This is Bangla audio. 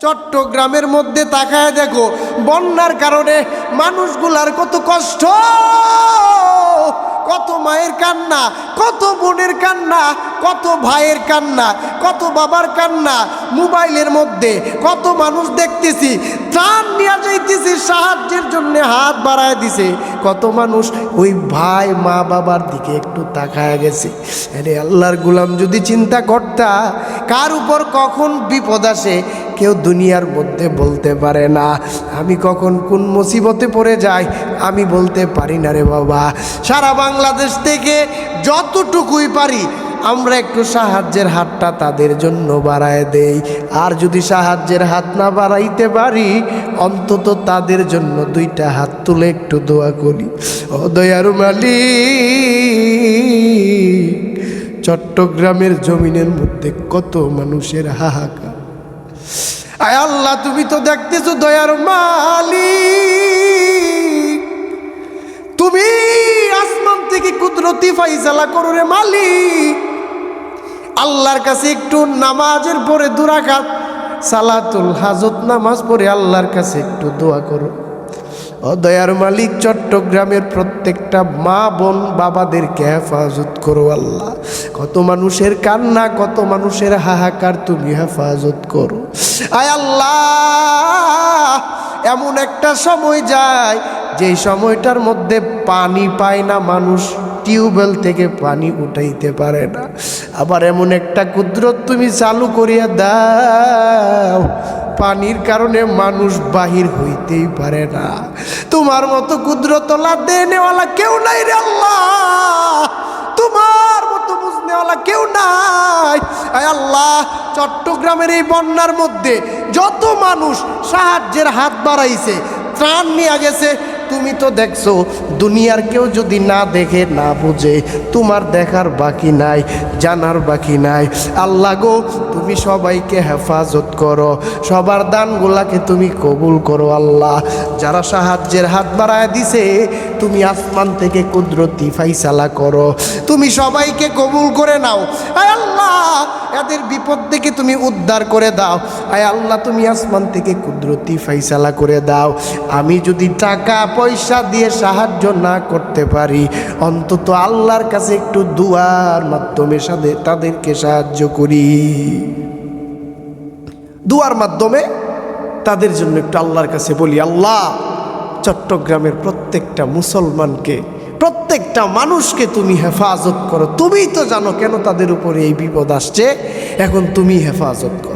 চট্টগ্রামের মধ্যে তাকায় দেখো, বন্যার কারণে মানুষগুলার কত কষ্ট, কত মায়ের কান্না, কত বোনের কান্না, কত ভাইয়ের কান্না, কত বাবার কান্না। মোবাইলের মধ্যে কত মানুষ দেখতেছি ত্রাণ নিয়ে যাইতেছি, সাহায্যের জন্য হাত বাড়ায় দিছে। কত মানুষ ওই ভাই মা বাবার দিকে একটু তাকায় গেছে। আরে আল্লাহর গোলাম, যদি চিন্তা করতা কার উপর কখন বিপদ আসে কেউ দুনিয়ার মধ্যে বলতে পারে না। আমি কখন কোন মুসিবতে পড়ে যাই আমি বলতে পারি না রে বাবা। সারা বাংলাদেশ থেকে যতটুকুই পারি আমরা একটু সাহায্যের হাতটা তাদের জন্য বাড়ায় দেই। আর যদি সাহায্যের হাত না বাড়াইতে পারি অন্তত তাদের জন্য দুইটা হাত তুলে একটু দোয়া করি। ও দয়ার মালিক, চট্টগ্রামের জমিনের মধ্যে কত মানুষের হাহাকার। আয় আল্লাহ, তুমি তো দেখতেছো দয়ার মালিক, তুমি আসমান থেকে কুদরতি ফাইসালা করো রে মালিক। আল্লাহর কাছে একটু নামাজের পরে দুরাকাত সালাতুল হাজত নামাজ পড়ে আল্লাহর কাছে একটু দোয়া করো। ও দয়ার মালিক, চট্টগ্রামের প্রত্যেকটা মা বোন বাবাদেরকে হেফাজত করো আল্লাহ। কত মানুষের কান্না, কত মানুষের হাহাকার, তুমি হেফাজত করো। আয় আল্লাহ, এমন একটা সময় যায় যেই সময়টার মধ্যে পানি পায় না মানুষ, টিউবওয়েল থেকে পানি উঠাইতে পারে না। আবার এমন একটা কুদরত তুমি চালু করিয়া দাও, পানির কারণে মানুষ বাহির হইতেই পারে না। তোমার মতো কুদরতওয়ালা দেনেওয়ালা কেউ নাই রে আল্লাহ, তোমার মতো বুঝনেওয়ালা কেউ নাই। আয় আল্লাহ, চট্টগ্রামের এই বন্যার মধ্যে যত মানুষ সাহায্যের হাত বাড়াইছে, ত্রাণ নিয়ে গেছে, তুমি তো দেখছো। দুনিয়ার কেউ যদি না দেখে না বুঝে, তোমার দেখার বাকি নাই, জানার বাকি নাই। আল্লাহ গো, তুমি সবাইকে হেফাজত করো, সবার দানগুলাকে তুমি কবুল করো আল্লাহ। যারা সাহায্যের হাত বাড়ায় দিছে তুমি আসমান থেকে কুদরতি ফাইসালা করো, তুমি সবাইকে কবুল করে নাও। আয় আল্লাহ, এদের বিপদ থেকে তুমি উদ্ধার করে দাও। আয় আল্লাহ, তুমি আসমান থেকে কুদরতি ফাইসালা করে দাও। আমি যদি টাকা পয়সা দিয়ে সাহায্য না করতে পারি, অন্তত আল্লাহর কাছে একটু দুয়ার মাধ্যমে তাদেরকে সাহায্য করি। দুয়ার মাধ্যমে তাদের জন্য একটু আল্লাহর কাছে বলি, আল্লাহ চট্টগ্রামের প্রত্যেকটা মুসলমানকে, প্রত্যেকটা মানুষকে তুমি হেফাজত করো। তুমিই তো জানো কেন তাদের উপরে এই বিপদ আসছে, এখন তুমি হেফাজত করো।